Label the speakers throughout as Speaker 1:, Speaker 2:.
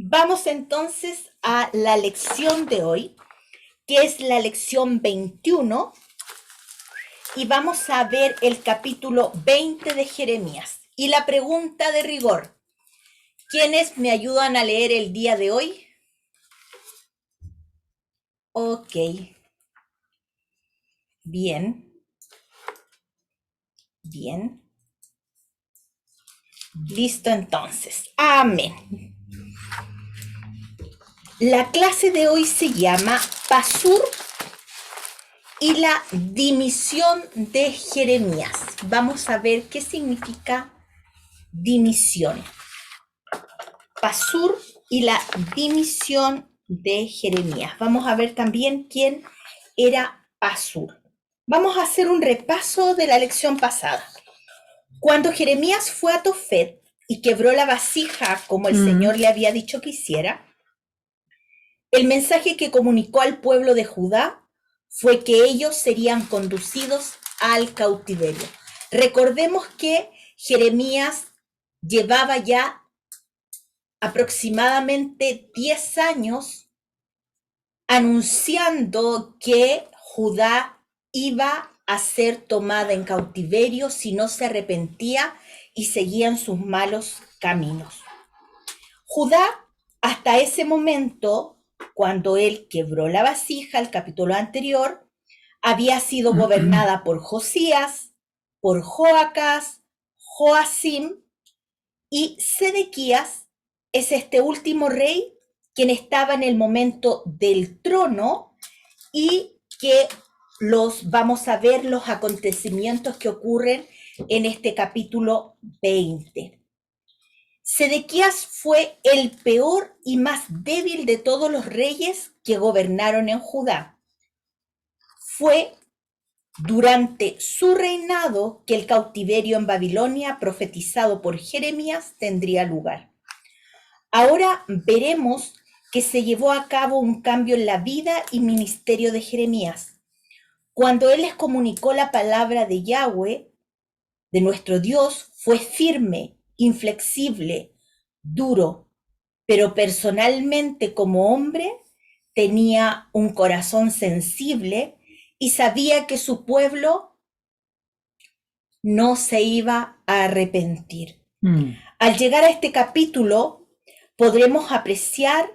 Speaker 1: Vamos entonces a la lección de hoy, que es la lección 21, y vamos a ver el capítulo 20 de Jeremías. Y la pregunta de rigor, ¿quiénes me ayudan a leer el día de hoy? Ok, bien, bien. Listo entonces. Amén. La clase de hoy se llama Pasur y la dimisión de Jeremías. Vamos a ver qué significa dimisión. Pasur y la dimisión de Jeremías. Vamos a ver también quién era Pasur. Vamos a hacer un repaso de la lección pasada. Cuando Jeremías fue a Tofet y quebró la vasija como el Señor le había dicho que hiciera, el mensaje que comunicó al pueblo de Judá fue que ellos serían conducidos al cautiverio. Recordemos que Jeremías llevaba ya aproximadamente 10 años anunciando que Judá iba a ser tomada en cautiverio si no se arrepentía y seguían sus malos caminos. Judá, hasta ese momento, cuando él quebró la vasija, el capítulo anterior, había sido gobernada por Josías, por Joacás, Joacim y Sedequías. Es este último rey quien estaba en el momento del trono y que vamos a ver los acontecimientos que ocurren en este capítulo 20. Sedequías fue el peor y más débil de todos los reyes que gobernaron en Judá. Fue durante su reinado que el cautiverio en Babilonia, profetizado por Jeremías, tendría lugar. Ahora veremos que se llevó a cabo un cambio en la vida y ministerio de Jeremías. Cuando él les comunicó la palabra de Yahweh, de nuestro Dios, fue firme, inflexible, duro, pero personalmente como hombre tenía un corazón sensible y sabía que su pueblo no se iba a arrepentir. Al llegar a este capítulo, podremos apreciar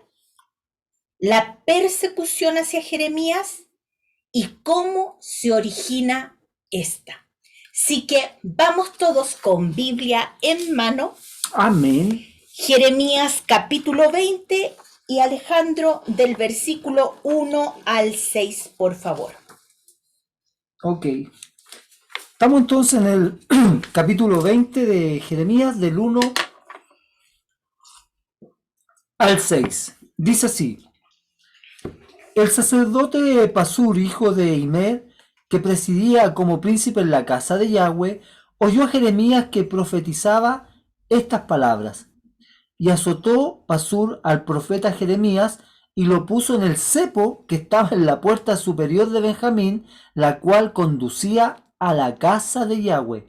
Speaker 1: la persecución hacia Jeremías y cómo se origina esta. Así que vamos todos con Biblia en mano.
Speaker 2: Amén.
Speaker 1: Jeremías capítulo 20 y Alejandro del versículo 1 al 6, por favor.
Speaker 2: Ok. Estamos entonces en el capítulo 20 de Jeremías, del 1 al 6. Dice así: El sacerdote Pasur, hijo de Imer, que presidía como príncipe en la casa de Yahweh, oyó a Jeremías que profetizaba estas palabras. Y azotó Pasur al profeta Jeremías y lo puso en el cepo que estaba en la puerta superior de Benjamín, la cual conducía a la casa de Yahweh.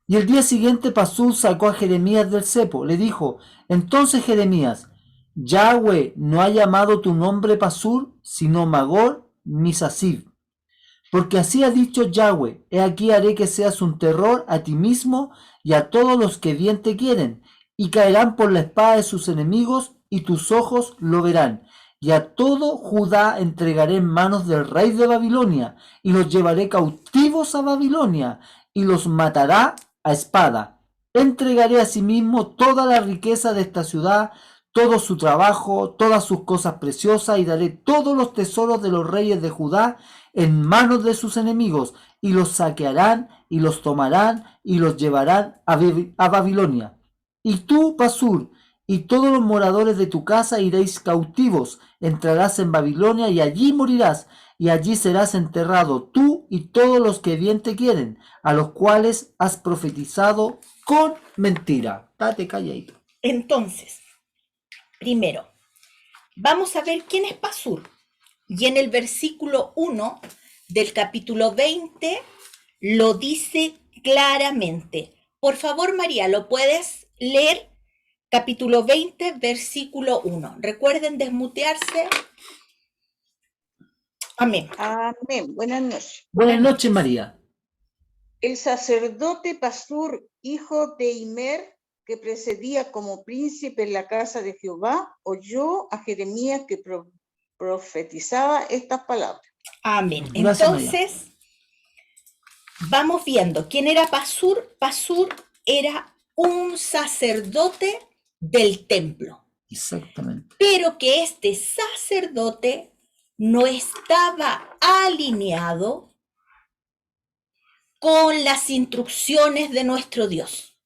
Speaker 2: Y el día siguiente Pasur sacó a Jeremías del cepo. Le dijo: Entonces Jeremías, Yahweh no ha llamado tu nombre Pasur, sino Magor Misasib. Porque así ha dicho Yahweh: He aquí haré que seas un terror a ti mismo y a todos los que bien te quieren, y caerán por la espada de sus enemigos, y tus ojos lo verán. Y a todo Judá entregaré en manos del rey de Babilonia, y los llevaré cautivos a Babilonia, y los matará a espada. Entregaré asimismo toda la riqueza de esta ciudad, todo su trabajo, todas sus cosas preciosas, y daré todos los tesoros de los reyes de Judá en manos de sus enemigos, y los saquearán, y los tomarán, y los llevarán a Babilonia. Y tú, Pasur, y todos los moradores de tu casa iréis cautivos, entrarás en Babilonia, y allí morirás, y allí serás enterrado tú y todos los que bien te quieren, a los cuales has profetizado con mentira. Date calladito.
Speaker 1: Entonces, primero, vamos a ver quién es Pasur. Y en el versículo 1 del capítulo 20 lo dice claramente. Por favor, María, ¿lo puedes leer? capítulo 20, versículo 1. Recuerden desmutearse. Amén.
Speaker 3: Amén. Buenas noches.
Speaker 2: Buenas noches, María.
Speaker 3: El sacerdote Pasur, hijo de Imer, que precedía como príncipe en la casa de Jehová, oyó a Jeremías que profetizaba estas palabras.
Speaker 1: Amén.
Speaker 2: Gracias, María.
Speaker 1: Entonces, vamos viendo quién era Pasur. Pasur era un sacerdote del templo,
Speaker 2: Exactamente.
Speaker 1: pero que este sacerdote no estaba alineado con las instrucciones de nuestro Dios.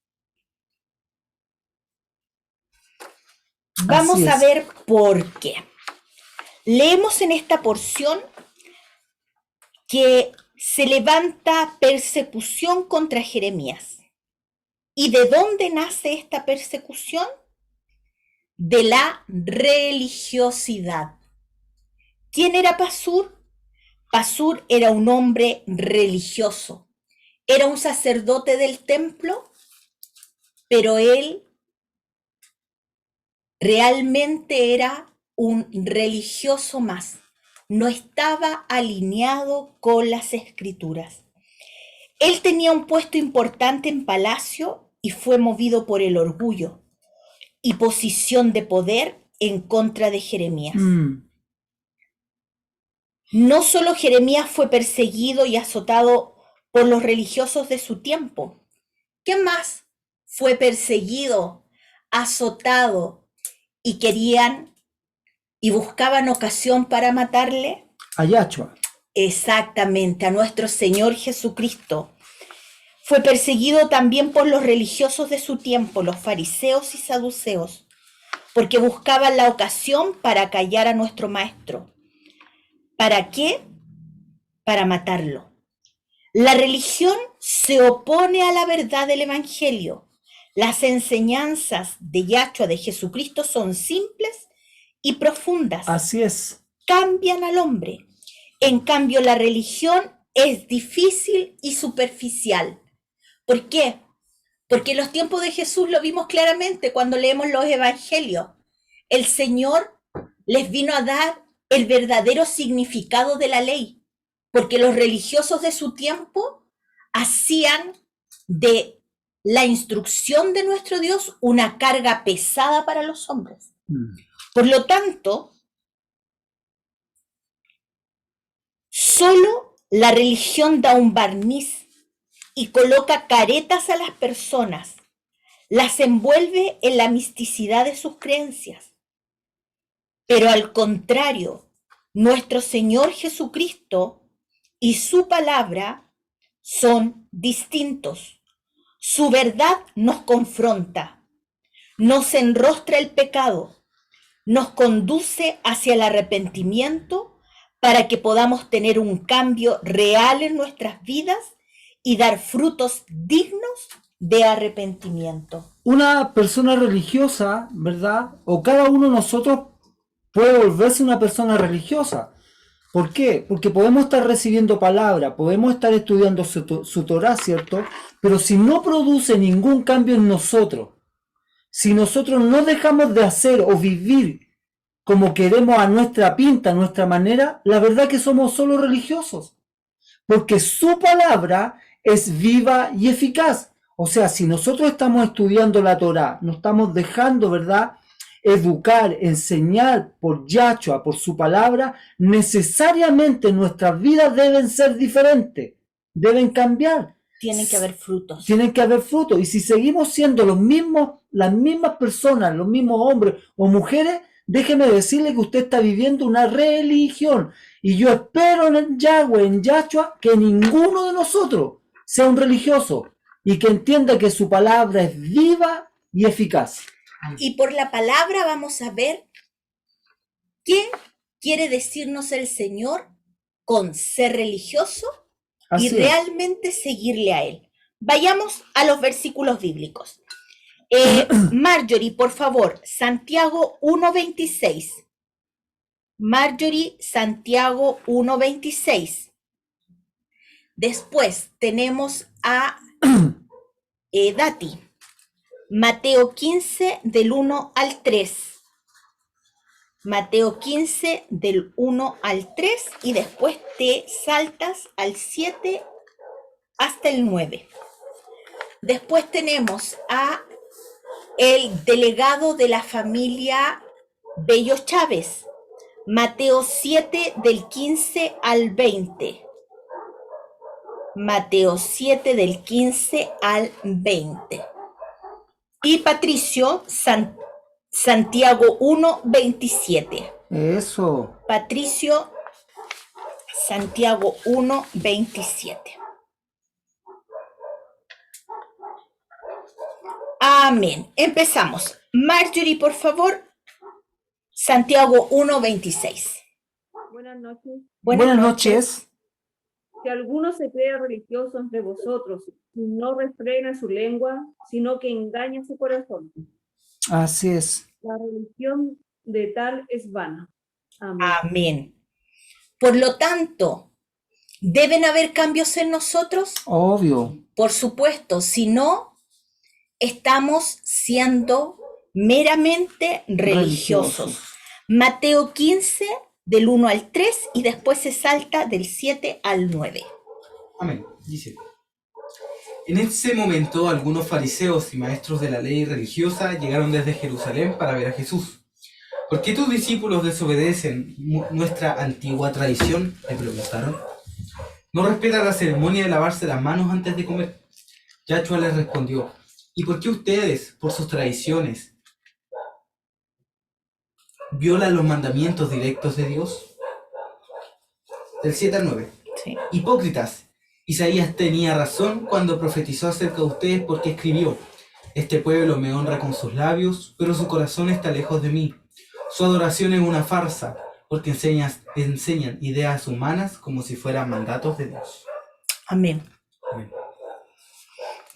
Speaker 1: Vamos
Speaker 2: Así
Speaker 1: a
Speaker 2: es.
Speaker 1: ver por qué. Leemos en esta porción que se levanta persecución contra Jeremías. ¿Y de dónde nace esta persecución? De la religiosidad. ¿Quién era Pasur? Pasur era un hombre religioso. Era un sacerdote del templo, pero él realmente era un religioso más. No estaba alineado con las escrituras. Él tenía un puesto importante en palacio y fue movido por el orgullo y posición de poder en contra de Jeremías. No solo Jeremías fue perseguido y azotado por los religiosos de su tiempo. ¿Quién más fue perseguido, azotado y querían y buscaban ocasión para matarle?
Speaker 2: A Yahshua.
Speaker 1: Exactamente, a nuestro Señor Jesucristo. Fue perseguido también por los religiosos de su tiempo, los fariseos y saduceos, porque buscaban la ocasión para callar a nuestro maestro. ¿Para qué? Para matarlo. La religión se opone a la verdad del Evangelio. Las enseñanzas de Yahshua, de Jesucristo, son simples y profundas.
Speaker 2: Así es.
Speaker 1: Cambian al hombre. En cambio, la religión es difícil y superficial. ¿Por qué? Porque en los tiempos de Jesús lo vimos claramente cuando leemos los evangelios. El Señor les vino a dar el verdadero significado de la ley, porque los religiosos de su tiempo hacían de la instrucción de nuestro Dios una carga pesada para los hombres. Por lo tanto, solo la religión da un barniz y coloca caretas a las personas, las envuelve en la misticidad de sus creencias. Pero al contrario, nuestro Señor Jesucristo y su palabra son distintos. Su verdad nos confronta, nos enrostra el pecado, nos conduce hacia el arrepentimiento para que podamos tener un cambio real en nuestras vidas y dar frutos dignos de arrepentimiento.
Speaker 2: Una persona religiosa, ¿verdad? O cada uno de nosotros puede volverse una persona religiosa. ¿Por qué? Porque podemos estar recibiendo palabra, podemos estar estudiando su Torah, ¿cierto? Pero si no produce ningún cambio en nosotros, si nosotros no dejamos de hacer o vivir como queremos a nuestra pinta, a nuestra manera, la verdad que somos solo religiosos. Porque su palabra es viva y eficaz. O sea, si nosotros estamos estudiando la Torá, nos estamos dejando, ¿verdad?, educar, enseñar por Yahshua, por su palabra, necesariamente nuestras vidas deben ser diferentes, deben cambiar.
Speaker 1: Tienen que haber frutos.
Speaker 2: Tienen que haber frutos. Y si seguimos siendo las mismas personas, los mismos hombres o mujeres, déjeme decirle que usted está viviendo una religión. Y yo espero en Yahweh, en Yahshua, que ninguno de nosotros sea un religioso y que entienda que su palabra es viva y eficaz.
Speaker 1: Y por la palabra vamos a ver qué quiere decirnos el Señor con ser religioso
Speaker 2: Así
Speaker 1: y
Speaker 2: es.
Speaker 1: realmente seguirle a Él. Vayamos a los versículos bíblicos. Marjorie, por favor, Santiago 1:26. Marjorie, Santiago 1:26. Después tenemos a Dati. Mateo 15 del 1 al 3. Mateo 15 del 1 al 3 y después te saltas al 7 hasta el 9. Después tenemos a el delegado de la familia Bello Chávez, Mateo 7 del 15 al 20. Mateo 7 del 15 al 20. Y Patricio, Santiago 1, 27.
Speaker 2: Eso.
Speaker 1: Patricio, Santiago 1, 27. Amén. Empezamos. Marjorie, por favor. Santiago 1, 26.
Speaker 4: Buenas noches.
Speaker 2: Buenas noches.
Speaker 4: Si alguno se cree religioso entre vosotros y no refrena su lengua, sino que engaña su corazón,
Speaker 2: Así es.
Speaker 4: la religión de tal es vana. Amén.
Speaker 1: Amén. Por lo tanto, ¿deben haber cambios en nosotros?
Speaker 2: Obvio.
Speaker 1: Por supuesto, si no, estamos siendo meramente religiosos. Mateo 15, del 1 al 3, y después se salta del 7 al 9.
Speaker 5: Amén. Dice: en ese momento algunos fariseos y maestros de la ley religiosa llegaron desde Jerusalén para ver a Jesús. ¿Por qué tus discípulos desobedecen nuestra antigua tradición?, le preguntaron. ¿No respetan la ceremonia de lavarse las manos antes de comer? Yahshua les respondió: ¿y por qué ustedes, por sus tradiciones, violan los mandamientos directos de Dios? Del 7 al 9.
Speaker 1: Sí.
Speaker 5: Hipócritas, Isaías tenía razón cuando profetizó acerca de ustedes, porque escribió: este pueblo me honra con sus labios, pero su corazón está lejos de mí. Su adoración es una farsa, porque enseñan ideas humanas como si fueran mandatos de Dios.
Speaker 1: Amén.
Speaker 5: Amén.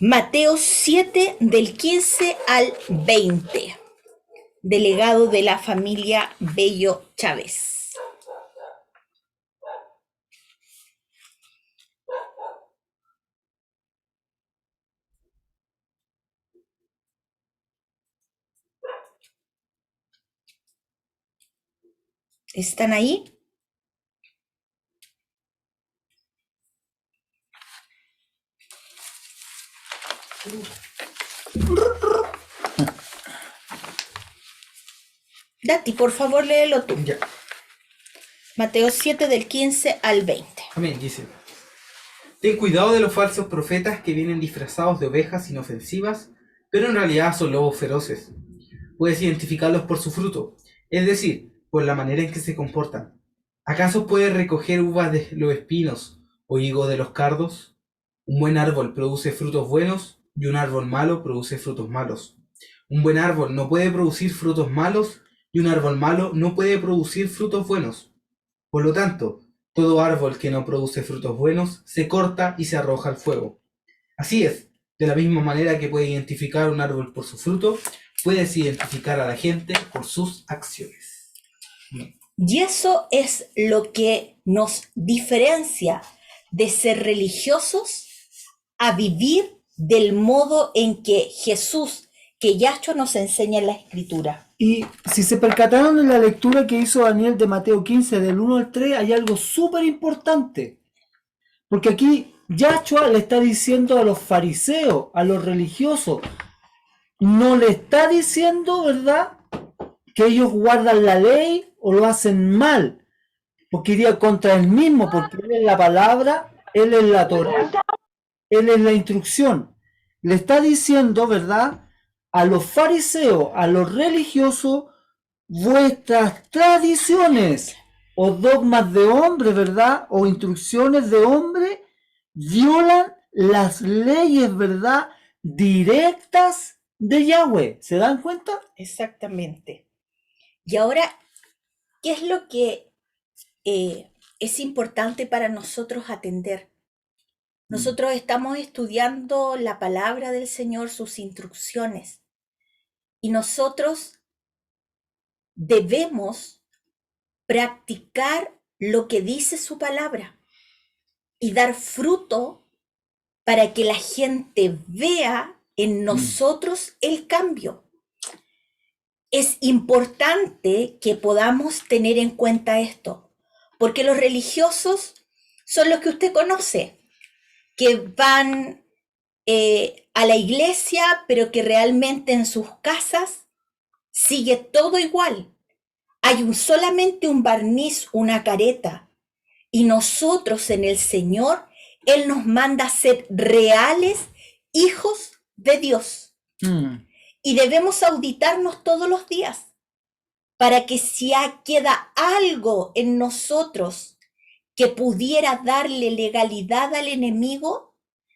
Speaker 1: Mateo 7, del 15 al 20. Delegado de la familia Bello Chávez. ¿Están ahí? Dati, por favor, léelo tú.
Speaker 5: Ya.
Speaker 1: Mateo 7, del 15 al 20.
Speaker 5: Amén. Dice: ten cuidado de los falsos profetas que vienen disfrazados de ovejas inofensivas, pero en realidad son lobos feroces. Puedes identificarlos por su fruto, es decir, por la manera en que se comportan. ¿Acaso puedes recoger uvas de los espinos o higo de los cardos? Un buen árbol produce frutos buenos y un árbol malo produce frutos malos. Un buen árbol no puede producir frutos malos y un árbol malo no puede producir frutos buenos. Por lo tanto, todo árbol que no produce frutos buenos se corta y se arroja al fuego. Así es, de la misma manera que puedes identificar un árbol por su fruto, puedes identificar a la gente por sus acciones.
Speaker 1: Y eso es lo que nos diferencia de ser religiosos a vivir del modo en que Jesús, que Yahshua nos enseña en la Escritura.
Speaker 2: Y si se percataron en la lectura que hizo Daniel de Mateo 15, del 1 al 3, hay algo súper importante. Porque aquí Yahshua le está diciendo a los fariseos, a los religiosos, no le está diciendo, ¿verdad?, que ellos guardan la ley o lo hacen mal, porque iría contra él mismo, porque él es la palabra, él es la Torá, él es la instrucción. Le está diciendo, ¿verdad?, a los fariseos, a los religiosos, vuestras tradiciones o dogmas de hombre, ¿verdad?, o instrucciones de hombre, violan las leyes, ¿verdad?, directas de Yahweh. ¿Se dan cuenta?
Speaker 1: Exactamente. Y ahora, ¿qué es lo que es importante para nosotros atender? Nosotros estamos estudiando la palabra del Señor, sus instrucciones, y nosotros debemos practicar lo que dice su palabra y dar fruto para que la gente vea en nosotros el cambio. Es importante que podamos tener en cuenta esto, porque los religiosos son los que usted conoce, que van a la iglesia, pero que realmente en sus casas sigue todo igual. Hay solamente un barniz, una careta, y nosotros en el Señor, Él nos manda a ser reales hijos de Dios. Y debemos auditarnos todos los días para que si queda algo en nosotros que pudiera darle legalidad al enemigo,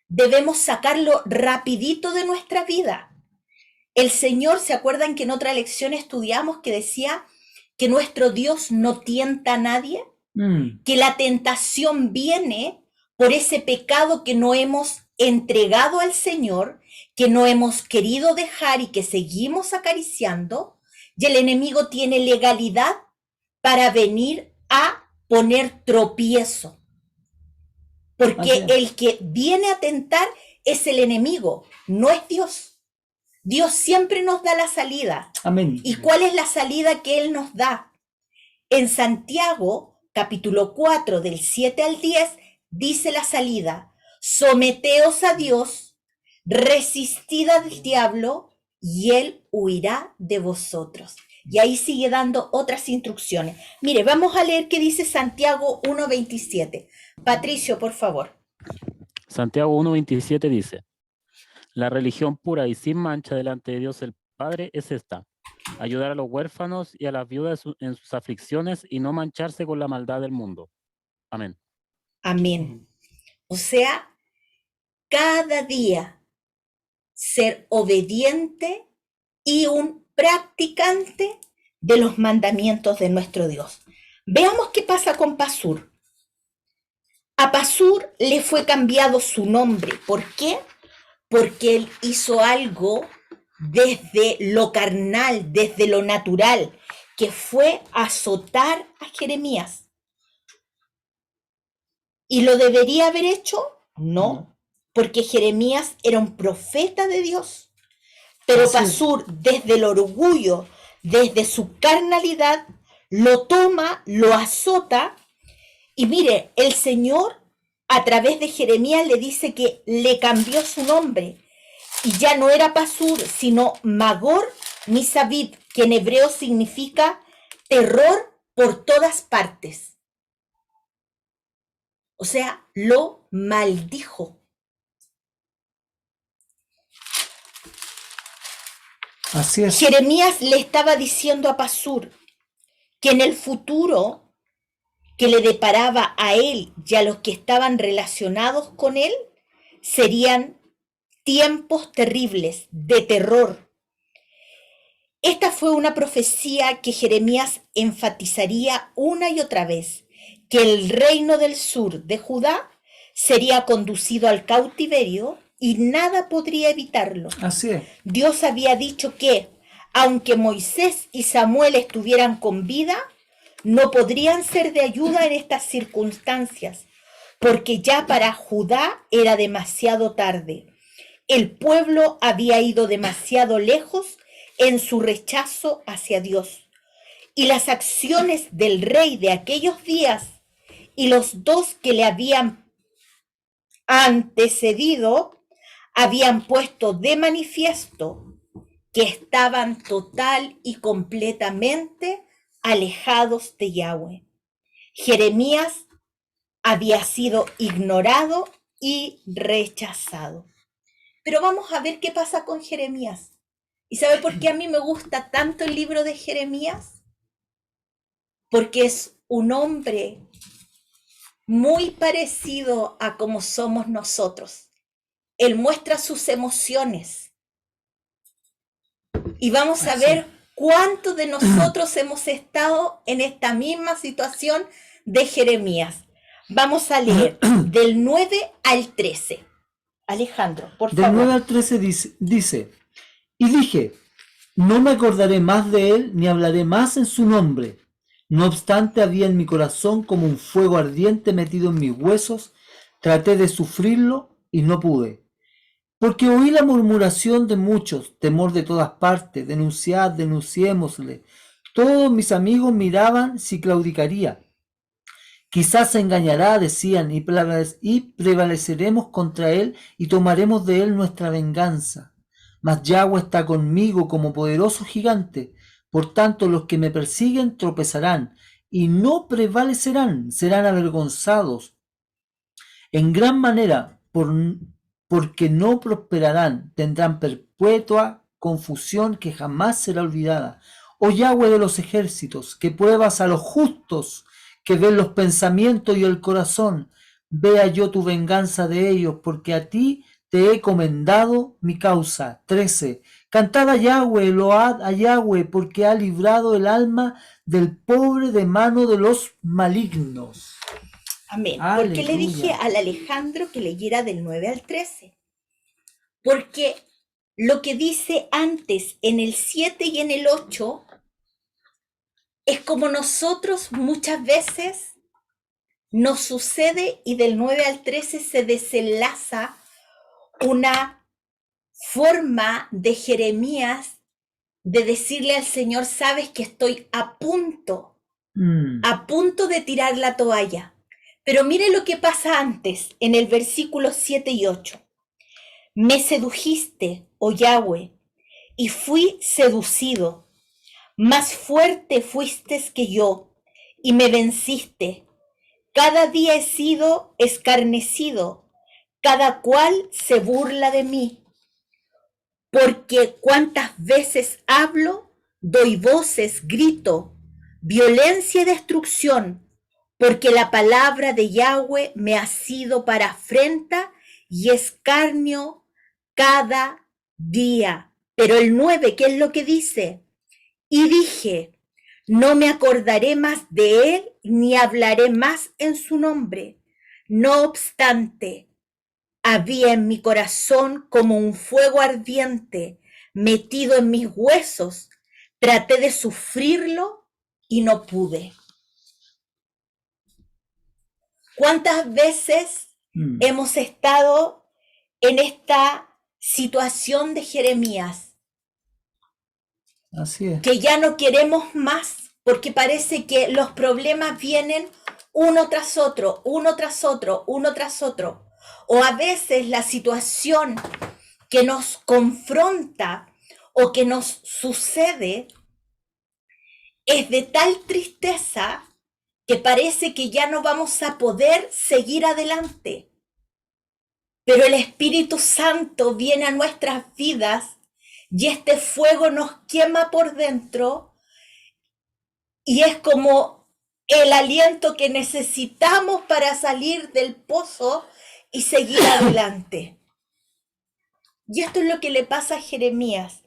Speaker 1: debemos sacarlo rapidito de nuestra vida. El Señor, ¿se acuerdan que en otra lección estudiamos que decía que nuestro Dios no tienta a nadie? Que la tentación viene por ese pecado que no hemos entregado al Señor, que no hemos querido dejar y que seguimos acariciando, y el enemigo tiene legalidad para venir a poner tropiezo. Porque el que viene a tentar es el enemigo, no es Dios. Dios siempre nos da la salida.
Speaker 2: Amén.
Speaker 1: ¿Y cuál es la salida que Él nos da? En Santiago, capítulo 4, del 7 al 10, dice la salida: someteos a Dios, resistid al diablo, y Él huirá de vosotros. Y ahí sigue dando otras instrucciones. Mire, vamos a leer qué dice Santiago 1:27. Patricio, por favor.
Speaker 6: Santiago 1:27 dice: la religión pura y sin mancha delante de Dios el Padre es esta: ayudar a los huérfanos y a las viudas en sus aflicciones y no mancharse con la maldad del mundo. Amén.
Speaker 1: Amén. O sea, cada día ser obediente y un practicante de los mandamientos de nuestro Dios. Veamos qué pasa con Pasur. A Pasur le fue cambiado su nombre. ¿Por qué? Porque él hizo algo desde lo carnal, desde lo natural, que fue azotar a Jeremías. ¿Y lo debería haber hecho? No, porque Jeremías era un profeta de Dios. Pero Pasur, desde el orgullo, desde su carnalidad, lo toma, lo azota. Y mire, el Señor a través de Jeremías le dice que le cambió su nombre. Y ya no era Pasur, sino Magor Misabib, que en hebreo significa terror por todas partes. O sea, lo maldijo.
Speaker 2: Así es.
Speaker 1: Jeremías le estaba diciendo a Pasur que en el futuro que le deparaba a él y a los que estaban relacionados con él serían tiempos terribles de terror. Esta fue una profecía que Jeremías enfatizaría una y otra vez, que el reino del sur de Judá sería conducido al cautiverio y nada podría evitarlo.
Speaker 2: Así es.
Speaker 1: Dios había dicho que, aunque Moisés y Samuel estuvieran con vida, no podrían ser de ayuda en estas circunstancias, porque ya para Judá era demasiado tarde. El pueblo había ido demasiado lejos en su rechazo hacia Dios. Y las acciones del rey de aquellos días y los dos que le habían antecedido habían puesto de manifiesto que estaban total y completamente alejados de Yahweh. Jeremías había sido ignorado y rechazado. Pero vamos a ver qué pasa con Jeremías. ¿Y sabe por qué a mí me gusta tanto el libro de Jeremías? Porque es un hombre muy parecido a como somos nosotros. Él muestra sus emociones. Y vamos a ver cuántos de nosotros hemos estado en esta misma situación de Jeremías. Vamos a leer del 9 al 13. Alejandro, por favor.
Speaker 2: Del 9 al 13 dice: y dije, no me acordaré más de él, ni hablaré más en su nombre. No obstante, había en mi corazón como un fuego ardiente metido en mis huesos. Traté de sufrirlo y no pude. Porque oí la murmuración de muchos, temor de todas partes, denunciad, denunciémosle. Todos mis amigos miraban si claudicaría. Quizás se engañará, decían, y prevaleceremos contra él y tomaremos de él nuestra venganza. Mas Yahweh está conmigo como poderoso gigante. Por tanto, los que me persiguen tropezarán y no prevalecerán, serán avergonzados en gran manera, porque no prosperarán, tendrán perpetua confusión que jamás será olvidada. Oh Yahweh de los ejércitos, que pruebas a los justos, que ven los pensamientos y el corazón, vea yo tu venganza de ellos, porque a ti te he comendado mi causa. 13. Cantad a Yahweh, load a Yahweh, porque ha librado el alma del pobre de mano de los malignos.
Speaker 1: Amén.
Speaker 2: Aleluya.
Speaker 1: ¿Por qué le dije al Alejandro que leyera del 9 al 13? Porque lo que dice antes en el 7 y en el 8 es como nosotros muchas veces nos sucede, y del 9 al 13 se desenlaza una forma de Jeremías de decirle al Señor: sabes que estoy a punto de tirar la toalla. Pero mire lo que pasa antes, en el versículo 7 y 8. Me sedujiste, oh Yahweh, y fui seducido. Más fuerte fuiste que yo, y me venciste. Cada día he sido escarnecido, cada cual se burla de mí. Porque cuántas veces hablo, doy voces, grito, violencia y destrucción, porque la palabra de Yahweh me ha sido para afrenta y escarnio cada día. Pero el 9, ¿qué es lo que dice? Y dije: no me acordaré más de él, ni hablaré más en su nombre. No obstante, había en mi corazón como un fuego ardiente metido en mis huesos. Traté de sufrirlo y no pude. ¿Cuántas veces hemos estado en esta situación de Jeremías?
Speaker 2: Así es.
Speaker 1: Que ya no queremos más, porque parece que los problemas vienen uno tras otro, uno tras otro, uno tras otro. O a veces la situación que nos confronta o que nos sucede es de tal tristeza que parece que ya no vamos a poder seguir adelante. Pero el Espíritu Santo viene a nuestras vidas y este fuego nos quema por dentro y es como el aliento que necesitamos para salir del pozo y seguir adelante. Y esto es lo que le pasa a Jeremías.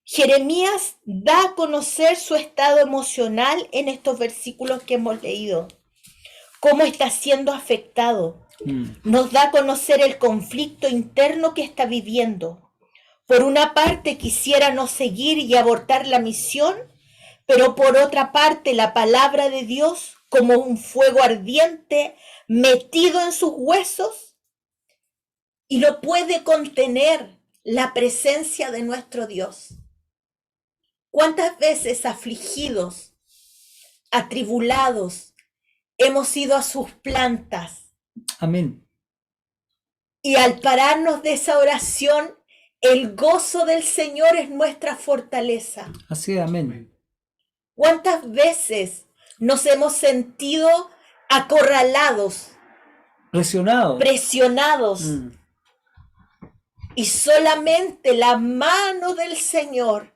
Speaker 1: Jeremías da a conocer su estado emocional en estos versículos que hemos leído, cómo está siendo afectado. Nos da a conocer el conflicto interno que está viviendo. Por una parte quisiera no seguir y abortar la misión, pero por otra parte la palabra de Dios, como un fuego ardiente metido en sus huesos, y no puede contener la presencia de nuestro Dios. ¿Cuántas veces afligidos, atribulados, hemos ido a sus plantas?
Speaker 2: Amén.
Speaker 1: Y al pararnos de esa oración, el gozo del Señor es nuestra fortaleza.
Speaker 2: Así es, amén.
Speaker 1: ¿Cuántas veces nos hemos sentido acorralados, presionados? Y solamente la mano del Señor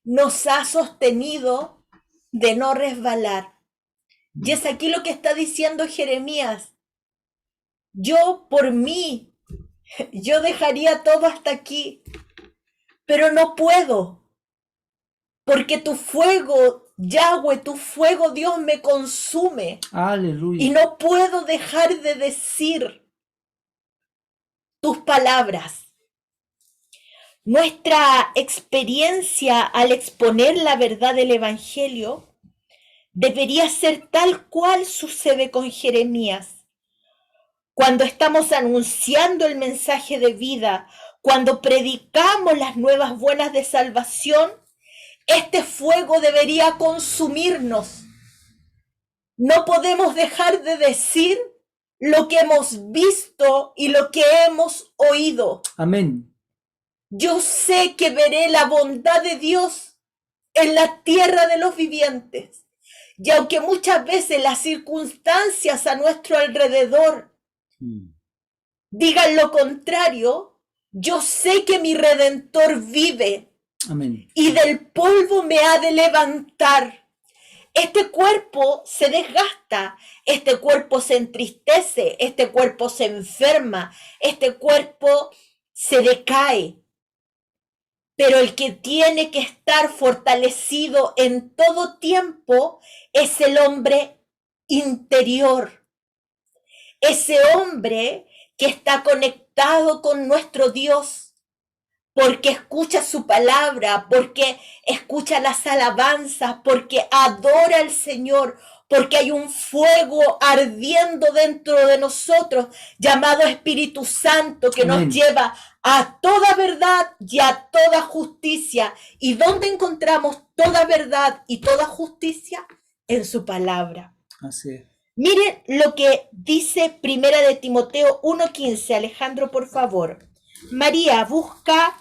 Speaker 1: nos ha sostenido de no resbalar. Y es aquí lo que está diciendo Jeremías. Yo por mí, yo dejaría todo hasta aquí, pero no puedo, porque tu fuego, Yahweh, tu fuego, Dios, me consume.
Speaker 2: Aleluya.
Speaker 1: Y no puedo dejar de decir tus palabras. Nuestra experiencia al exponer la verdad del Evangelio debería ser tal cual sucede con Jeremías. cuando estamos anunciando el mensaje de vida, cuando predicamos las nuevas buenas de salvación, este fuego debería consumirnos. No podemos dejar de decir lo que hemos visto y lo que hemos oído.
Speaker 2: Amén.
Speaker 1: Yo sé que veré la bondad de Dios en la tierra de los vivientes. Y aunque muchas veces las circunstancias a nuestro alrededor digan lo contrario, yo sé que mi Redentor vive
Speaker 2: Amén.
Speaker 1: y del polvo me ha de levantar. Este cuerpo se desgasta, este cuerpo se entristece, este cuerpo se enferma, este cuerpo se decae. Pero el que tiene que estar fortalecido en todo tiempo es el hombre interior. Ese hombre que está conectado con nuestro Dios, porque escucha su palabra, porque escucha las alabanzas, porque adora al Señor, porque hay un fuego ardiendo dentro de nosotros llamado Espíritu Santo que
Speaker 2: Amén.
Speaker 1: nos lleva a toda verdad y a toda justicia. ¿Y dónde encontramos toda verdad y toda justicia? En su palabra.
Speaker 2: Así es.
Speaker 1: Miren lo que dice Primera de Timoteo 1:15. Alejandro, por favor. María, busca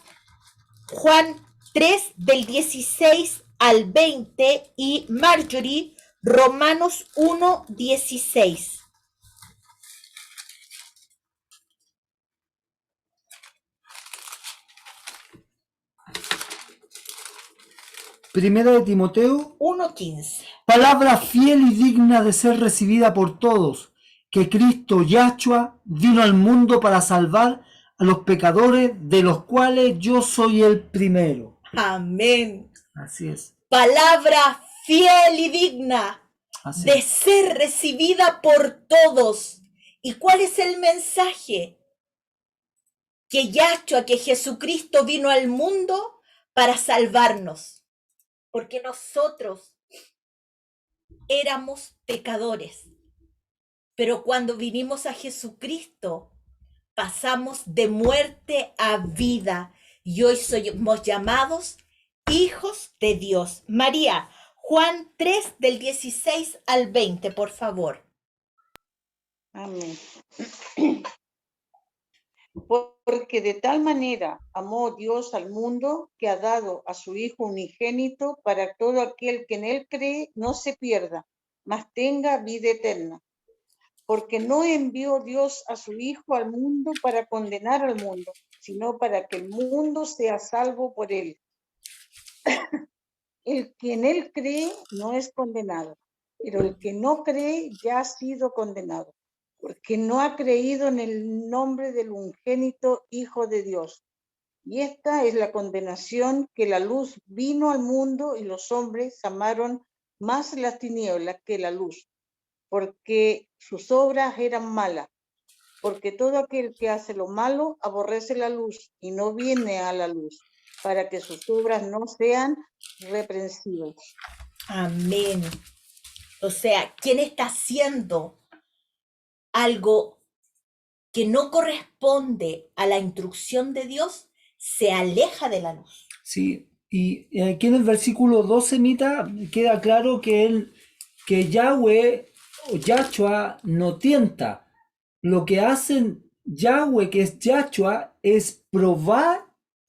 Speaker 1: Juan 3 del 16 al 20 y Marjorie, Romanos 1:16.
Speaker 2: Primera de Timoteo,
Speaker 1: 1:15.
Speaker 2: palabra fiel y digna de ser recibida por todos, que Cristo Yahshua vino al mundo para salvar a los pecadores, de los cuales yo soy el primero.
Speaker 1: Amén.
Speaker 2: Así es.
Speaker 1: Palabra fiel y digna
Speaker 2: Así
Speaker 1: de
Speaker 2: es.
Speaker 1: ser recibida por todos. ¿Y cuál es el mensaje? Que Yahshua, que Jesucristo vino al mundo para salvarnos. Porque nosotros éramos pecadores. Pero cuando vinimos a Jesucristo, pasamos de muerte a vida. Y hoy somos llamados hijos de Dios. María, Juan 3 del 16 al 20, por favor.
Speaker 3: Amén. Porque de tal manera amó Dios al mundo que ha dado a su Hijo unigénito para todo aquel que en él cree no se pierda, mas tenga vida eterna. Porque no envió Dios a su Hijo al mundo para condenar al mundo, sino para que el mundo sea salvo por él. El que en él cree no es condenado, pero el que no cree ya ha sido condenado, porque no ha creído en el nombre del unigénito Hijo de Dios. Y esta es la condenación, que la luz vino al mundo y los hombres amaron más las tinieblas que la luz, porque sus obras eran malas. Porque todo aquel que hace lo malo aborrece la luz y no viene a la luz, para que sus obras no sean reprensibles.
Speaker 1: Amén. O sea, ¿quién está haciendo algo que no corresponde a la instrucción de Dios? Se aleja de la luz.
Speaker 2: Sí, y aquí en el versículo 12, Mita, queda claro que Yahweh o Yahshua no tienta. Lo que hacen Yahweh, que es Yahshua, es probar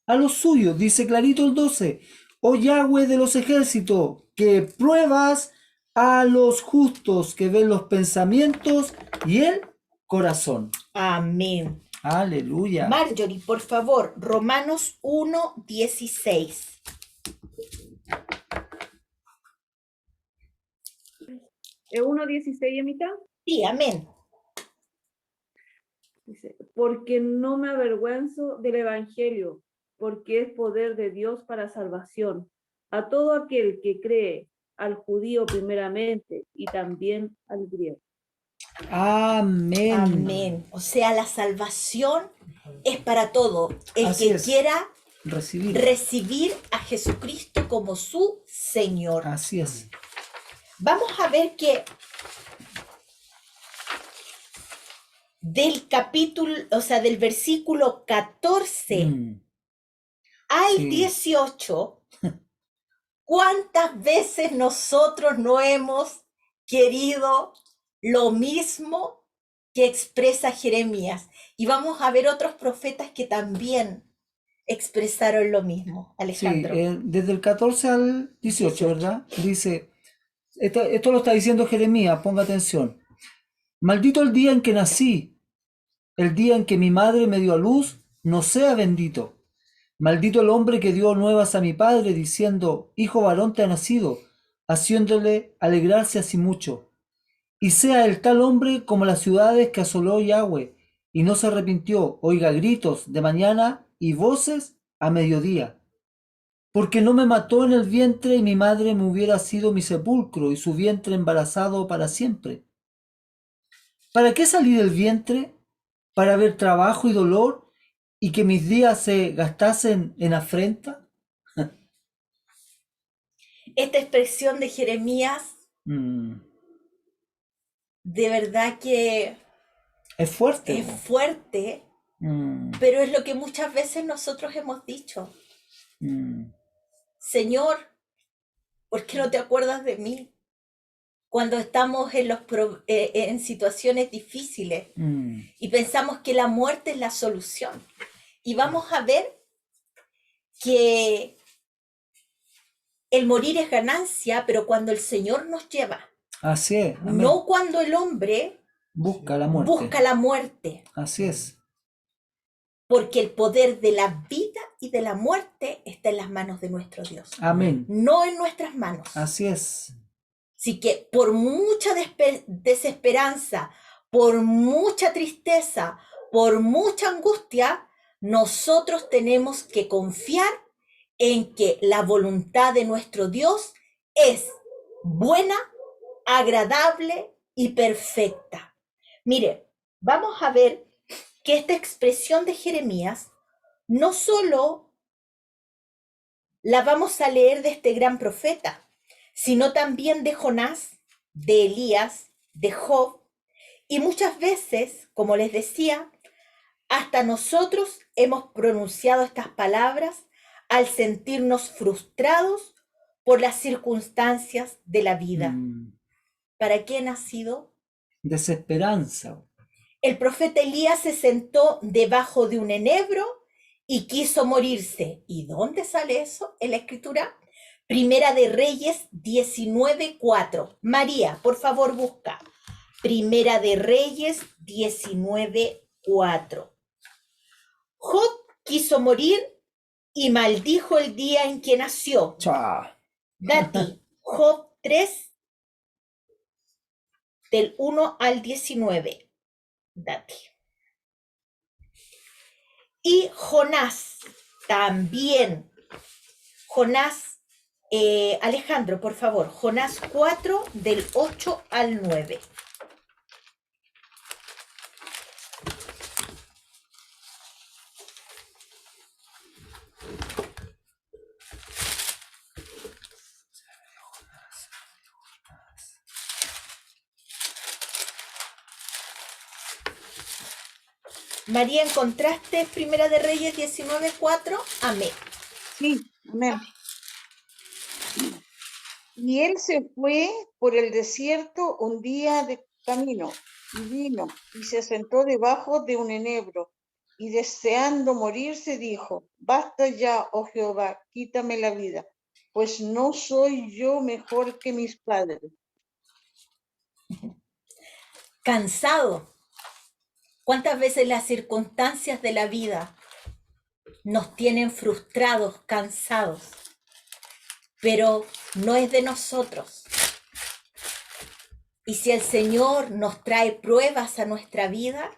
Speaker 2: a los suyos. Dice clarito el 12, oh Yahweh de los ejércitos, que pruebas a los justos, que ven los pensamientos y el corazón.
Speaker 1: Amén.
Speaker 2: Aleluya.
Speaker 1: Marjorie, por favor, Romanos 1:16.
Speaker 4: ¿Es 1:16 a mitad?
Speaker 1: Sí, amén.
Speaker 4: Dice, porque no me avergüenzo del Evangelio, porque es poder de Dios para salvación a todo aquel que cree, al judío primeramente y también al griego.
Speaker 2: Amén.
Speaker 1: Amén. O sea, la salvación es para todo. El
Speaker 2: Así
Speaker 1: que
Speaker 2: es.
Speaker 1: quiera
Speaker 2: Recibir.
Speaker 1: a Jesucristo como su Señor.
Speaker 2: Así es.
Speaker 1: del capítulo, o sea, del versículo 14 al
Speaker 2: Sí.
Speaker 1: 18, ¿cuántas veces nosotros no hemos querido lo mismo que expresa Jeremías? Y vamos a ver otros profetas que también expresaron lo mismo,
Speaker 2: Sí,
Speaker 1: Alejandro.
Speaker 2: desde el 14 al 18, ¿verdad? Dice, esto lo está diciendo Jeremías, ponga atención. Maldito el día en que nací, el día en que mi madre me dio a luz, no sea bendito. Maldito el hombre que dio nuevas a mi padre, diciendo, hijo varón te ha nacido, haciéndole alegrarse así mucho. Y sea el tal hombre como las ciudades que asoló Yahweh, y no se arrepintió, oiga gritos de mañana y voces a mediodía. Porque no me mató en el vientre y mi madre me hubiera sido mi sepulcro y su vientre embarazado para siempre. ¿Para qué salí del vientre? ¿Para ver trabajo y dolor y que mis días se gastasen en afrenta?
Speaker 1: Esta expresión de Jeremías,
Speaker 2: Mm,
Speaker 1: de verdad que
Speaker 2: es fuerte.
Speaker 1: es fuerte,
Speaker 2: Mm,
Speaker 1: pero es lo que muchas veces nosotros hemos dicho.
Speaker 2: mm,
Speaker 1: Señor, ¿por qué no te acuerdas de mí? Cuando estamos en situaciones difíciles
Speaker 2: mm.
Speaker 1: y pensamos que la muerte es la solución. Y vamos a ver que el morir es ganancia, pero cuando el Señor nos lleva,
Speaker 2: Así es. Amén.
Speaker 1: no cuando el hombre
Speaker 2: Busca la muerte.
Speaker 1: busca la muerte,
Speaker 2: Así es.
Speaker 1: porque el poder de la vida y de la muerte está en las manos de nuestro Dios,
Speaker 2: Amén.
Speaker 1: no en nuestras manos.
Speaker 2: Así es.
Speaker 1: Así que por mucha desesperanza, por mucha tristeza, por mucha angustia, nosotros tenemos que confiar en que la voluntad de nuestro Dios es buena, agradable y perfecta. Mire, vamos a ver que esta expresión de Jeremías no solo la vamos a leer de este gran profeta, sino también de Jonás, de Elías, de Job, y muchas veces, como les decía, hasta nosotros hemos pronunciado estas palabras al sentirnos frustrados por las circunstancias de la vida. ¿Para qué he nacido?
Speaker 2: Desesperanza.
Speaker 1: El profeta Elías se sentó debajo de un enebro y quiso morirse. ¿Y dónde sale eso en la escritura? Primera de Reyes 19:4. María, por favor, busca. Primera de Reyes 19:4. Job quiso morir y maldijo el día en que nació.
Speaker 2: Cha.
Speaker 1: Dati, Job 3, del 1 al 19. Dati. Y Jonás, también. Jonás, Alejandro, por favor, Jonás 4, del 8 al 9. María, ¿encontraste Primera de Reyes 19:4? Amén.
Speaker 3: Sí, amén. Y él se fue por el desierto un día de camino, y vino, y se sentó debajo de un enebro, y deseando morirse dijo, basta ya, oh Jehová, quítame la vida, pues no soy yo mejor que mis padres.
Speaker 1: Cansado. ¿Cuántas veces las circunstancias de la vida nos tienen frustrados, cansados? Pero no es de nosotros. Y si el Señor nos trae pruebas a nuestra vida,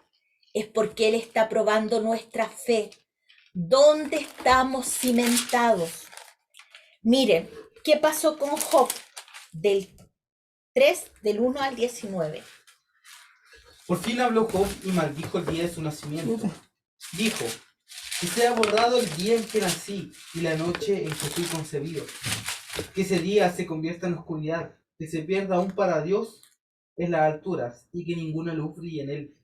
Speaker 1: es porque Él está probando nuestra fe. ¿Dónde estamos cimentados? Miren, ¿qué pasó con Job? Del 3, del 1 al 19.
Speaker 5: Por fin habló Job y maldijo el día de su nacimiento. Dijo, que sea borrado el día en que nací y la noche en que fui concebido. Que ese día se convierta en oscuridad, que se pierda aún para Dios en las alturas y que ninguna luz brille en él.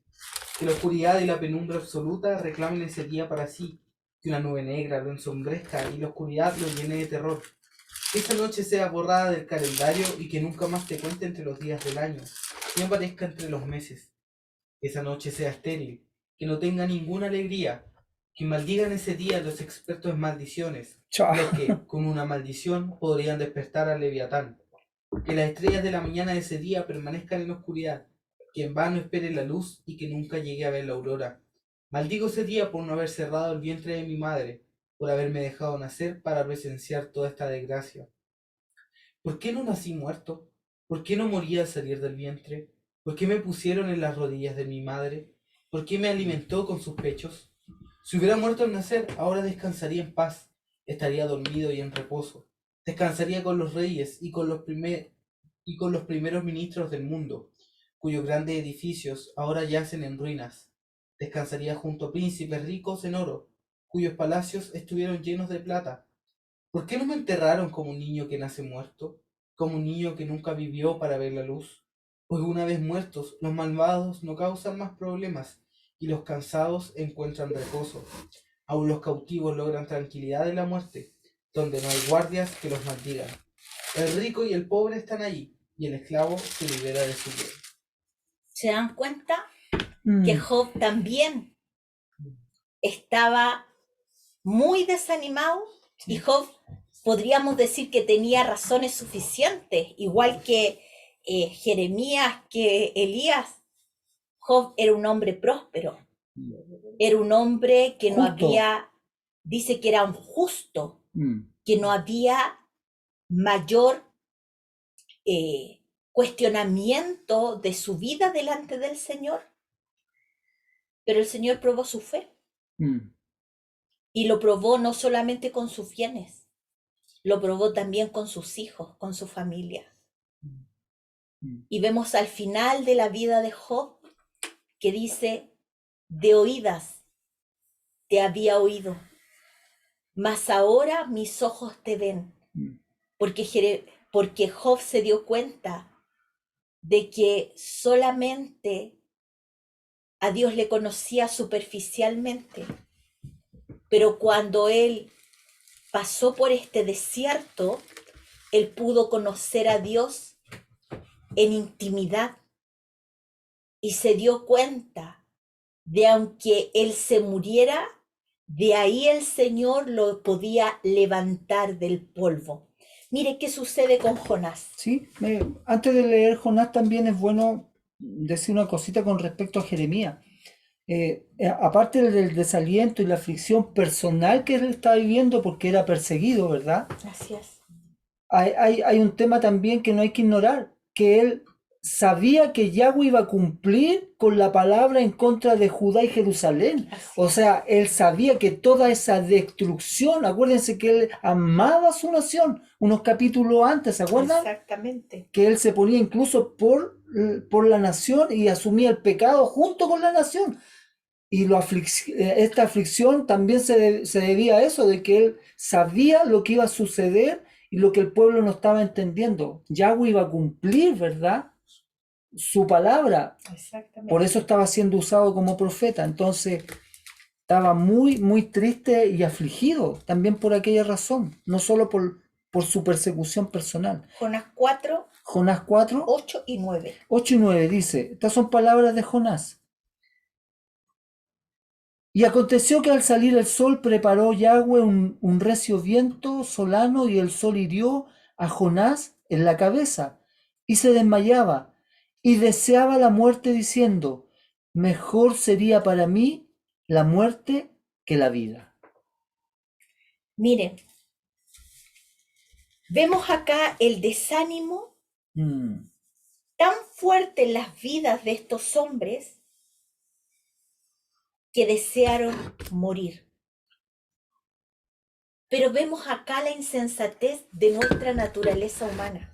Speaker 5: Que la oscuridad y la penumbra absoluta reclamen ese día para sí, que una nube negra lo ensombrezca y la oscuridad lo llene de terror. Que esa noche sea borrada del calendario y que nunca más te cuente entre los días del año, ni aparezca entre los meses. Que esa noche sea estéril, que no tenga ninguna alegría, que maldigan ese día los expertos en maldiciones,
Speaker 2: Chao.
Speaker 5: los que, con una maldición, podrían despertar al Leviatán. Que las estrellas de la mañana de ese día permanezcan en oscuridad, que en vano espere la luz y que nunca llegue a ver la aurora. Maldigo ese día por no haber cerrado el vientre de mi madre, por haberme dejado nacer para presenciar toda esta desgracia. ¿Por qué no nací muerto? ¿Por qué no morí al salir del vientre? ¿Por qué me pusieron en las rodillas de mi madre? ¿Por qué me alimentó con sus pechos? Si hubiera muerto al nacer, ahora descansaría en paz, estaría dormido y en reposo. Descansaría con los reyes y con los primeros ministros del mundo, cuyos grandes edificios ahora yacen en ruinas. Descansaría junto a príncipes ricos en oro, cuyos palacios estuvieron llenos de plata. ¿Por qué no me enterraron como un niño que nace muerto, como un niño que nunca vivió para ver la luz? Pues una vez muertos, los malvados no causan más problemas y los cansados encuentran reposo. Aún los cautivos logran tranquilidad de la muerte, donde no hay guardias que los maldigan. El rico y el pobre están allí, y el esclavo se libera de su bien.
Speaker 1: ¿Se dan cuenta que Job también estaba muy desanimado? Y Job podríamos decir que tenía razones suficientes, igual que Jeremías, que Elías. Job era un hombre próspero, era un hombre que no
Speaker 2: Justo.
Speaker 1: había, dice que era un justo, que no había mayor cuestionamiento de su vida delante del Señor. Pero el Señor probó su fe y lo probó no solamente con sus bienes, lo probó también con sus hijos, con su familia. Y vemos al final de la vida de Job que dice: de oídas te había oído, mas ahora mis ojos te ven. Porque Job se dio cuenta de que solamente a Dios le conocía superficialmente, pero cuando él pasó por este desierto, él pudo conocer a Dios en intimidad y se dio cuenta de aunque él se muriera, de ahí el Señor lo podía levantar del polvo. Mire qué sucede con Jonás.
Speaker 2: Sí, antes de leer Jonás también es bueno decir una cosita con respecto a Jeremías. Aparte del desaliento y la aflicción personal que él estaba viviendo porque era perseguido, ¿verdad?
Speaker 1: Así es.
Speaker 2: Hay un tema también que no hay que ignorar, que él sabía que Yahweh iba a cumplir con la palabra en contra de Judá y Jerusalén. O sea, él sabía que toda esa destrucción, acuérdense que él amaba a su nación, unos capítulos antes, ¿se acuerdan?
Speaker 1: Exactamente.
Speaker 2: Que él se ponía incluso por la nación y asumía el pecado junto con la nación. Y esta aflicción también se debía a eso, de que él sabía lo que iba a suceder y lo que el pueblo no estaba entendiendo. Yahweh iba a cumplir, ¿verdad?, su palabra.
Speaker 1: Exactamente.
Speaker 2: Por eso estaba siendo usado como profeta. Entonces estaba muy, muy triste y afligido también por aquella razón, no solo por su persecución personal.
Speaker 1: Jonás 4,
Speaker 2: Jonás 4,
Speaker 1: 8 y 9.
Speaker 2: 8 y 9 dice, estas son palabras de Jonás. Y aconteció que al salir el sol preparó Yahweh un recio viento solano y el sol hirió a Jonás en la cabeza y se desmayaba y deseaba la muerte diciendo, mejor sería para mí la muerte que la vida.
Speaker 1: Miren, vemos acá el desánimo tan fuerte en las vidas de estos hombres que desearon morir. Pero vemos acá la insensatez de nuestra naturaleza humana.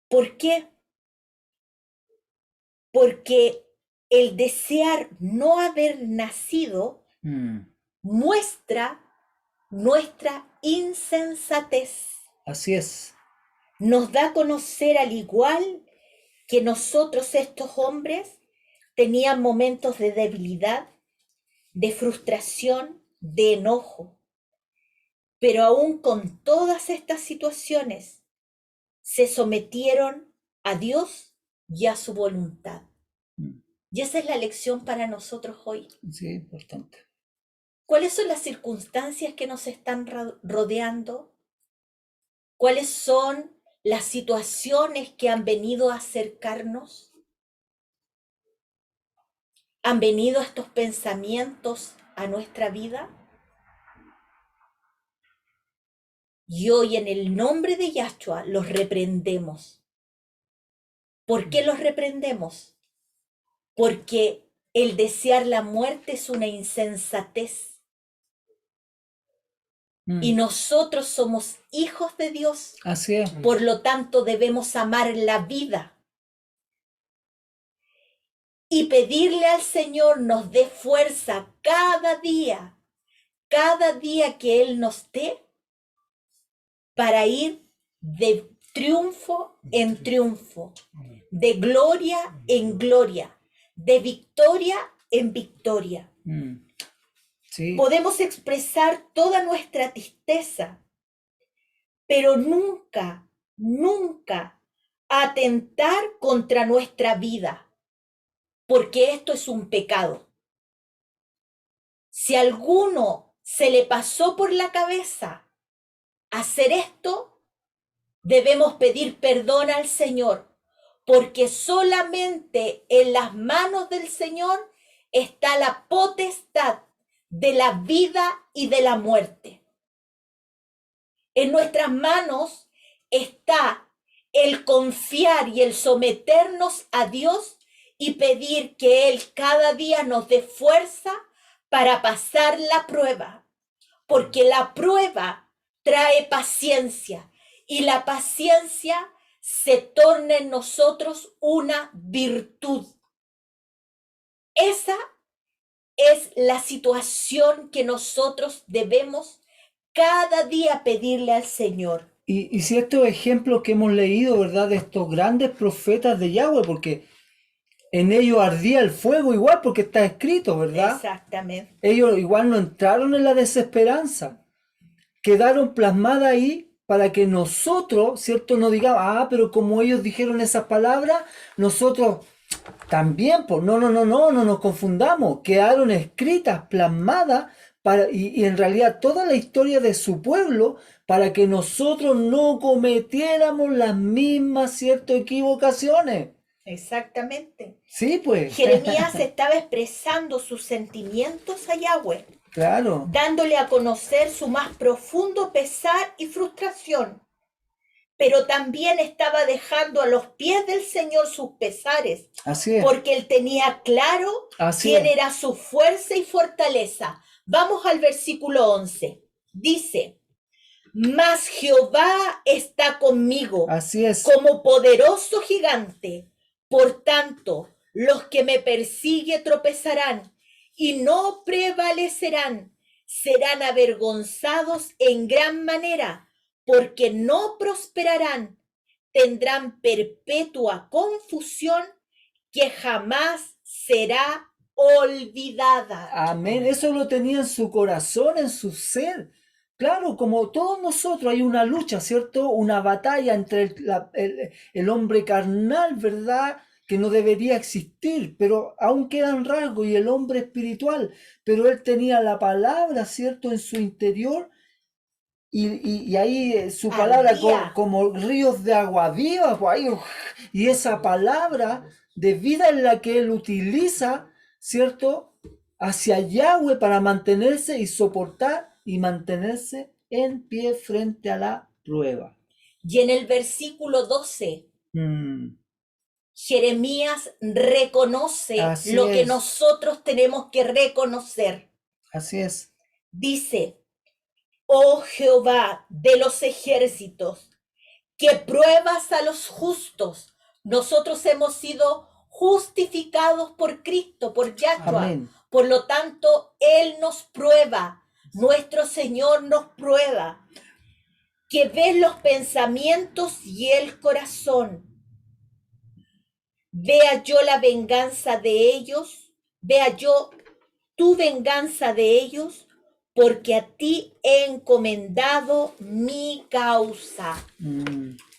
Speaker 1: ¿Por qué? Porque el desear no haber nacido muestra nuestra insensatez.
Speaker 2: Así es.
Speaker 1: Nos da a conocer, al igual que nosotros, estos hombres, tenían momentos de debilidad, de frustración, de enojo. Pero aún con todas estas situaciones, se sometieron a Dios y a su voluntad. Y esa es la lección para nosotros hoy.
Speaker 2: Sí, importante.
Speaker 1: ¿Cuáles son las circunstancias que nos están rodeando? ¿Cuáles son las situaciones que han venido a acercarnos? ¿Han venido estos pensamientos a nuestra vida? Y hoy en el nombre de Yahshua los reprendemos. ¿Por qué los reprendemos? Porque el desear la muerte es una insensatez. Y nosotros somos hijos de Dios.
Speaker 2: Así es.
Speaker 1: Por lo tanto, debemos amar la vida. Y pedirle al Señor nos dé fuerza cada día que Él nos dé, para ir de triunfo en triunfo, de gloria en gloria, de victoria en victoria.
Speaker 2: Sí.
Speaker 1: Podemos expresar toda nuestra tristeza, pero nunca, nunca atentar contra nuestra vida, porque esto es un pecado. Si a alguno se le pasó por la cabeza hacer esto, debemos pedir perdón al Señor, porque solamente en las manos del Señor está la potestad de la vida y de la muerte. En nuestras manos está el confiar y el someternos a Dios y pedir que Él cada día nos dé fuerza para pasar la prueba, porque la prueba trae paciencia y la paciencia se torna en nosotros una virtud. Esa es la situación que nosotros debemos cada día pedirle al Señor.
Speaker 2: Y si estos ejemplos que hemos leído, ¿verdad? De estos grandes profetas de Yahweh, porque en ellos ardía el fuego igual, porque está escrito, ¿verdad?
Speaker 1: Exactamente.
Speaker 2: Ellos igual no entraron en la desesperanza. Quedaron plasmadas ahí para que nosotros, ¿cierto? No digamos, pero como ellos dijeron esas palabras, nosotros también, pues no nos confundamos. Quedaron escritas, plasmadas, y en realidad toda la historia de su pueblo, para que nosotros no cometiéramos las mismas, ¿cierto? Equivocaciones.
Speaker 1: Exactamente.
Speaker 2: Sí, pues.
Speaker 1: Jeremías estaba expresando sus sentimientos a Yahweh,
Speaker 2: Claro.
Speaker 1: dándole a conocer su más profundo pesar y frustración, pero también estaba dejando a los pies del Señor sus pesares,
Speaker 2: Así es.
Speaker 1: porque él tenía claro
Speaker 2: Así
Speaker 1: quién
Speaker 2: es.
Speaker 1: era su fuerza y fortaleza. Vamos al versículo 11. Dice: mas Jehová está conmigo
Speaker 2: Así es.
Speaker 1: como poderoso gigante. Por tanto, los que me persiguen tropezarán y no prevalecerán. Serán avergonzados en gran manera, porque no prosperarán. Tendrán perpetua confusión que jamás será olvidada.
Speaker 2: Amén. Eso lo tenía en su corazón, en su ser. Claro, como todos nosotros hay una lucha, ¿cierto? Una batalla entre el hombre carnal, ¿verdad? Que no debería existir, pero aún quedan rasgos, y el hombre espiritual. Pero él tenía la palabra, ¿cierto? En su interior, y ahí su palabra
Speaker 1: Ardía.
Speaker 2: como ríos de agua viva, pues ahí, y esa palabra de vida en la que él utiliza, ¿cierto? Hacia Yahweh para mantenerse y soportar y mantenerse en pie frente a la prueba.
Speaker 1: Y en el versículo 12, Jeremías reconoce
Speaker 2: Así
Speaker 1: lo que
Speaker 2: es.
Speaker 1: nosotros tenemos que reconocer.
Speaker 2: Así es.
Speaker 1: Dice: oh Jehová de los ejércitos, que pruebas a los justos. Nosotros hemos sido justificados por Cristo, por Yahshua.
Speaker 2: Amén.
Speaker 1: Por lo tanto, Él nos prueba. Nuestro Señor nos prueba. Que ves los pensamientos y el corazón. Vea yo la venganza de ellos, vea yo tu venganza de ellos, porque a ti he encomendado mi causa.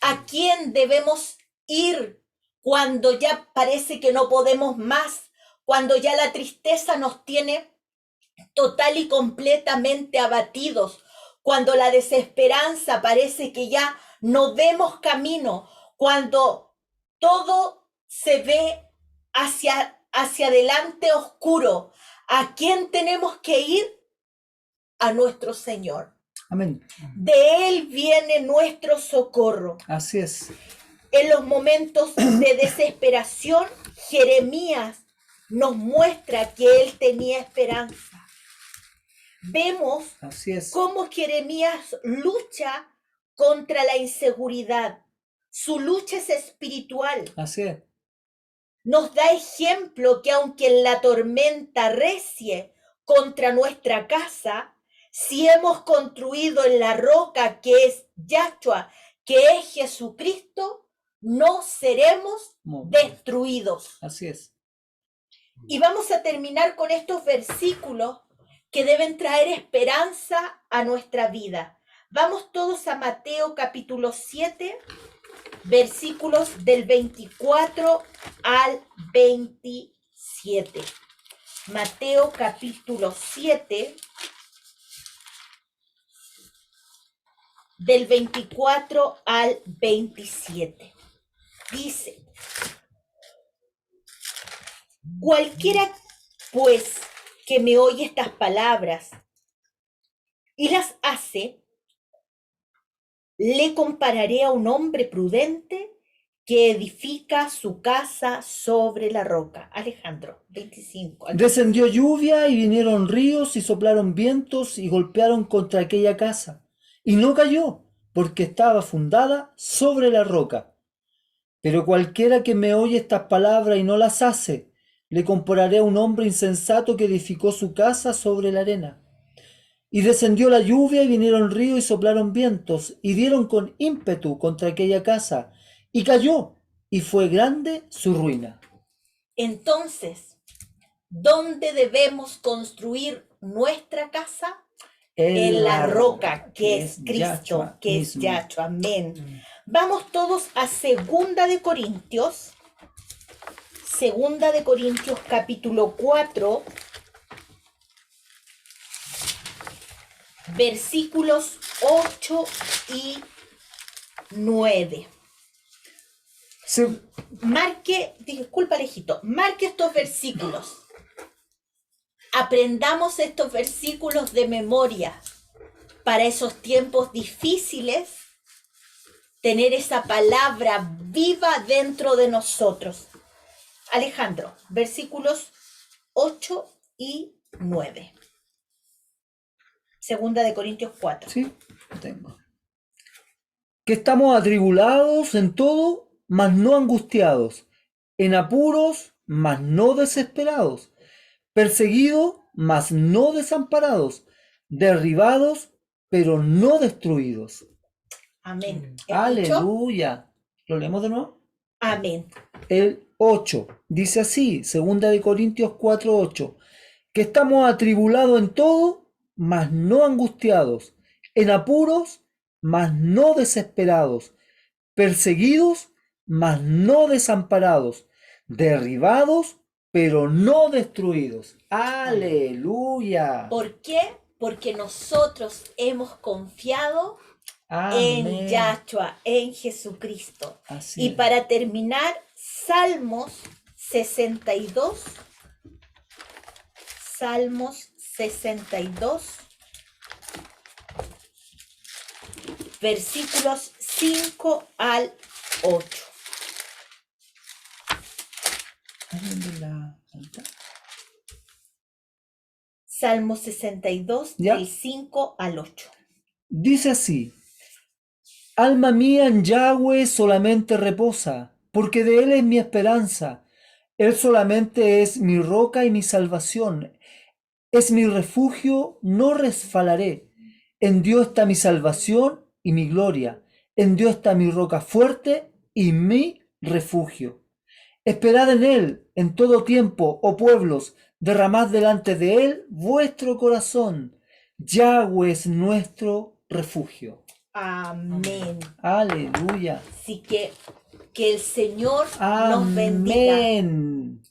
Speaker 1: ¿A quién debemos ir cuando ya parece que no podemos más? Cuando ya la tristeza nos tiene total y completamente abatidos, cuando la desesperanza parece que ya no vemos camino, cuando todo se ve hacia adelante oscuro. ¿A quién tenemos que ir? A nuestro Señor.
Speaker 2: Amén.
Speaker 1: De Él viene nuestro socorro.
Speaker 2: Así es.
Speaker 1: En los momentos de desesperación, Jeremías nos muestra que él tenía esperanza. Vemos
Speaker 2: Así es.
Speaker 1: cómo Jeremías lucha contra la inseguridad. Su lucha es espiritual.
Speaker 2: Así es.
Speaker 1: Nos da ejemplo que aunque la tormenta recie contra nuestra casa, si hemos construido en la roca que es Yahshua, que es Jesucristo, no seremos destruidos.
Speaker 2: Así es.
Speaker 1: Y vamos a terminar con estos versículos que deben traer esperanza a nuestra vida. Vamos todos a Mateo capítulo 7, versículos del 24 al 27. Mateo capítulo 7, del 24 al 27. Dice: cualquiera, pues, que me oye estas palabras y las hace, le compararé a un hombre prudente que edifica su casa sobre la roca. Alejandro, 25.
Speaker 2: Descendió lluvia y vinieron ríos y soplaron vientos y golpearon contra aquella casa. Y no cayó, porque estaba fundada sobre la roca. Pero cualquiera que me oye estas palabras y no las hace, le compararé a un hombre insensato que edificó su casa sobre la arena. Y descendió la lluvia y vinieron ríos y soplaron vientos y dieron con ímpetu contra aquella casa. Y cayó, y fue grande su ruina.
Speaker 1: Entonces, ¿dónde debemos construir nuestra casa? En la roca, que es Cristo,
Speaker 2: Yahshua
Speaker 1: que es
Speaker 2: mismo.
Speaker 1: Yahshua. Amén. Vamos todos a Segunda de Corintios capítulo 4, versículos 8 y 9. Marque estos versículos. Aprendamos estos versículos de memoria para esos tiempos difíciles, tener esa palabra viva dentro de nosotros. Alejandro, versículos 8 y 9. Segunda de Corintios 4.
Speaker 2: Sí, lo tengo. Que estamos atribulados en todo, mas no angustiados, en apuros, mas no desesperados, perseguidos, mas no desamparados, derribados, pero no destruidos.
Speaker 1: Amén.
Speaker 2: Aleluya. ¿Lo leemos de nuevo?
Speaker 1: Amén.
Speaker 2: El 8 dice así, 2 de Corintios 4:8, que estamos atribulados en todo, mas no angustiados, en apuros, mas no desesperados, perseguidos, mas no desamparados, derribados, pero no destruidos. Aleluya.
Speaker 1: ¿Por qué? Porque nosotros hemos confiado
Speaker 2: Amén.
Speaker 1: en Yahshua, en Jesucristo.
Speaker 2: Así
Speaker 1: Y
Speaker 2: es.
Speaker 1: para terminar, Salmos 62, versículos 5 al 8. Salmo 62,
Speaker 2: ¿Ya?
Speaker 1: del 5 al 8.
Speaker 2: Dice así: alma mía en Yahweh solamente reposa, porque de Él es mi esperanza. Él solamente es mi roca y mi salvación. Es mi refugio, no resbalaré. En Dios está mi salvación y mi gloria. En Dios está mi roca fuerte y mi refugio. Esperad en él en todo tiempo, oh pueblos, derramad delante de él vuestro corazón. Yahweh es nuestro refugio.
Speaker 1: Amén.
Speaker 2: Aleluya.
Speaker 1: Así que el Señor nos bendiga.
Speaker 2: Amén.